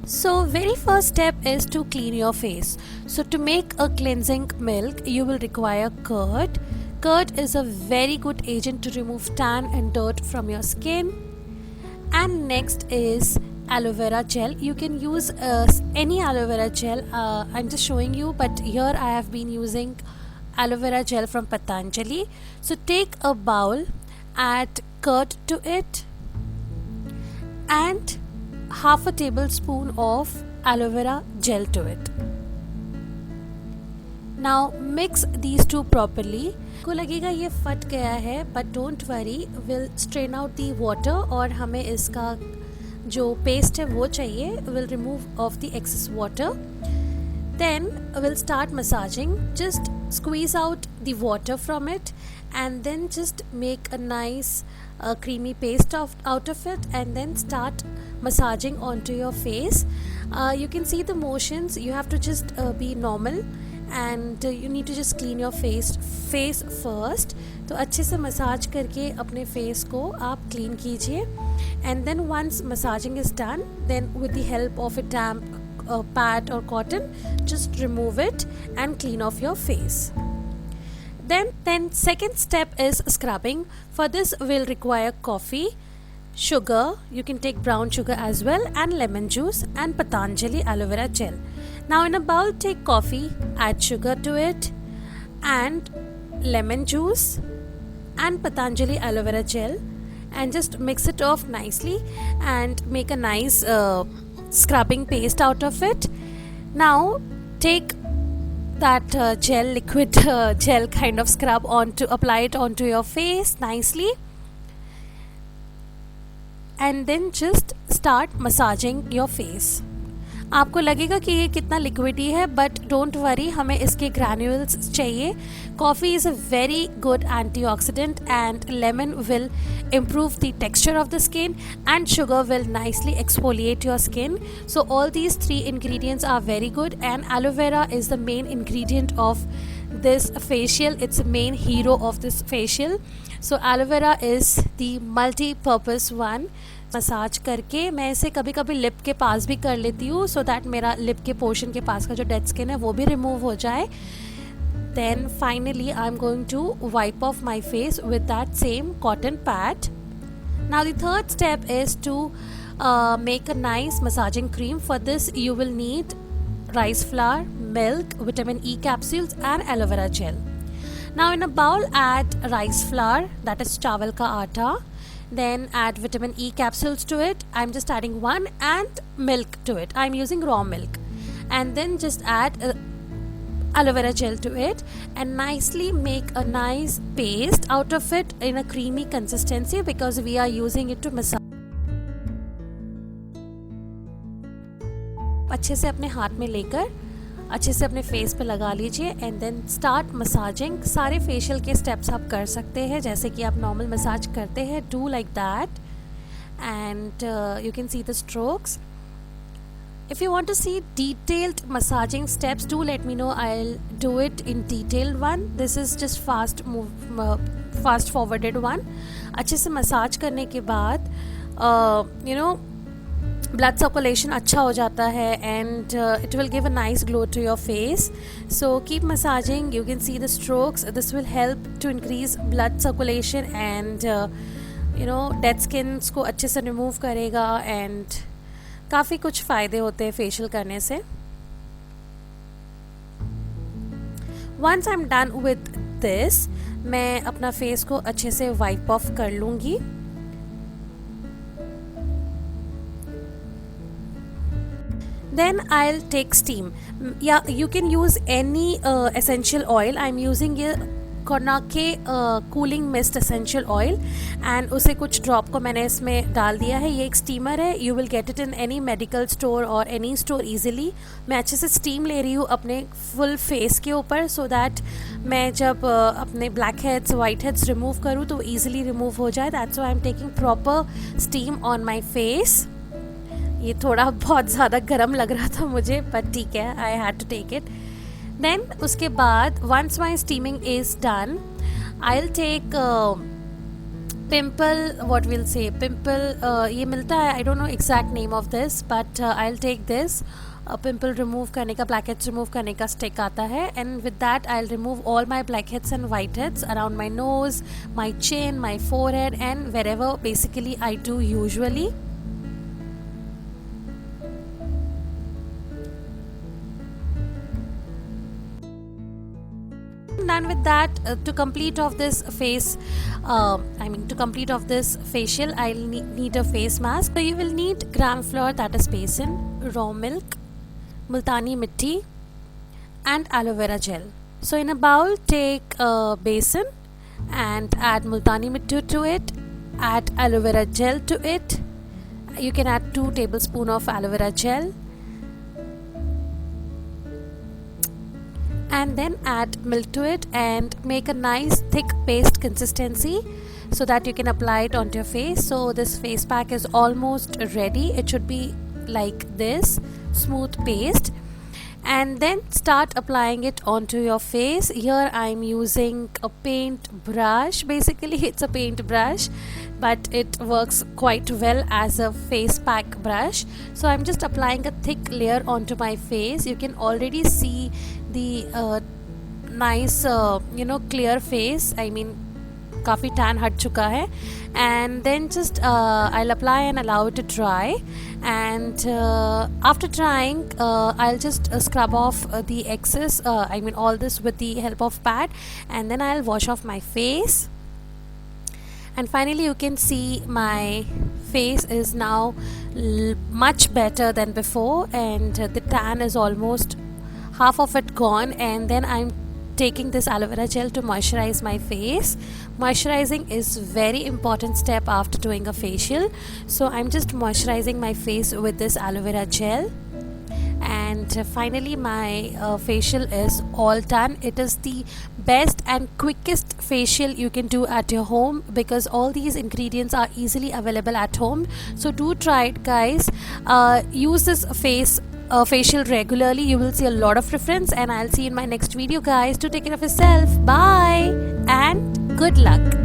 So very first step is to clean your face. So to make a cleansing milk, you will require curd. Curd is a very good agent to remove tan and dirt from your skin. And next is aloe vera gel. You can use any aloe vera gel. I'm just showing you, but here I have been using aloe vera gel from Patanjali. So take a bowl, add curd to it and half a tablespoon of aloe vera gel to it. Now mix these two properly. को लगेगा ये फट गया है, but don't worry, we'll strain out the water और हमें इसका जो paste है वो चाहिए. We'll remove off the excess water. Then we'll start massaging. Just squeeze out the water from it and then just make a nice creamy paste out of it and then start massaging onto your face. You can see the motions. You have to just be normal and you need to just clean your face first. तो अच्छे से massage करके अपने face को आप clean कीजिए and then once massaging is done, then with the help of a damp pad or cotton, just remove it and clean off your face. Then second step is scrubbing. For this we'll require coffee, sugar, you can take brown sugar as well, and lemon juice and Patanjali aloe vera gel. Now in a bowl take coffee, add sugar to it and lemon juice and Patanjali aloe vera gel and just mix it off nicely and make a nice scrubbing paste out of it. Now take that gel liquid gel kind of scrub apply it onto your face nicely and then just start massaging your face. आपको लगेगा कि ये कितना liquidy है, but don't worry, हमें इसके granules चाहिए. Coffee is a very good antioxidant and lemon will improve the texture of the skin and sugar will nicely exfoliate your skin. So all these three ingredients are very good and aloe vera is the main ingredient of this facial. It's the main hero of this facial. So aloe vera is the multi-purpose one. Massage करके मैं इसे कभी कभी lip के पास भी कर लेती हूँ सो दैट मेरा लिप के पोर्शन के पास का जो डेड स्किन है वो भी रिमूव हो जाए. Then finally I'm going to wipe off my face with that same cotton pad. Now the third step is to make a nice massaging cream. For this you will need rice flour, milk, vitamin E capsules and aloe vera gel. Now in a bowl add rice flour, that is chawal ka aata. Then add vitamin E capsules to it. I'm just adding one and milk to it. I'm using raw milk. And then just add aloe vera gel to it and nicely make a nice paste out of it in a creamy consistency because we are using it to massage. अच्छे से अपने हाथ में लेकर अच्छे से अपने face पे लगा लीजिए एंड देन स्टार्ट मसाजिंग. सारे फेशियल के स्टेप्स आप कर सकते हैं जैसे कि आप नॉर्मल मसाज करते हैं. Do like that and you can see the strokes. If you want to see detailed massaging steps, do let me know. I'll do it in detailed one. This is just fast forwarded one. अच्छे से massage करने के बाद blood circulation अच्छा हो जाता है and it will give a nice glow to your face. So keep massaging. You can see the strokes. This will help to increase blood circulation and dead skins को अच्छे से remove करेगा and काफ़ी कुछ फ़ायदे होते हैं फेशियल करने से. Once I'm done with this, मैं अपना फेस को अच्छे से वाइप ऑफ कर लूँगी. Then I'll take steam. Yeah, you can use any essential oil. I'm using a कोनाके cooling mist essential oil and उसे कुछ ड्रॉप को मैंने इसमें डाल दिया है. ये एक स्टीमर है. You will get it in any medical store और एनी स्टोर ईजिली. मैं अच्छे से स्टीम ले रही हूँ अपने फुल फेस के ऊपर सो दैट मैं जब अपने black heads white heads remove करूँ तो ईजिली रिमूव हो जाए. That's why I am taking proper steam on my face. ये थोड़ा बहुत ज़्यादा गर्म लग रहा था मुझे बट ठीक है, I had to take it. Then उसके बाद once my steaming is done, I'll take pimple, what will say pimple, ये मिलता है, I don't know exact name of this, but I will take this. Pimple remove करने का, black heads remove करने का stick आता है, and with that I will remove all my black heads and white heads around my nose, my chin, my forehead and wherever basically I do usually. Done with that, to complete of this face, to complete of this facial, I'll need a face mask. So you will need gram flour, that is besan, raw milk, multani mitti and aloe vera gel. So in a bowl, take besan and add multani mitti to it, add aloe vera gel to it. You can add 2 tablespoons of aloe vera gel, and then add milk to it and make a nice thick paste consistency so that you can apply it onto your face. So this face pack is almost ready. It should be like this smooth paste, and then start applying it onto your face. Here I'm using a paint brush. Basically it's a paint brush, but it works quite well as a face pack brush. So I'm just applying a thick layer onto my face. You can already see the nice clear face, I mean काफ़ी tan हट चुका है, and then just I'll apply and allow it to dry, and after drying I'll just scrub off the excess, all this with the help of pad, and then I'll wash off my face. And finally you can see my face is now much better than before, and the tan is almost half of it gone. And then I'm taking this aloe vera gel to moisturize my face. Moisturizing is very important step after doing a facial, so I'm just moisturizing my face with this aloe vera gel. And finally my facial is all done. It is the best and quickest facial you can do at your home, because all these ingredients are easily available at home. So do try it, guys. Use this facial regularly. You will see a lot of difference, and I'll see you in my next video, guys. Do take care of yourself. Bye and good luck.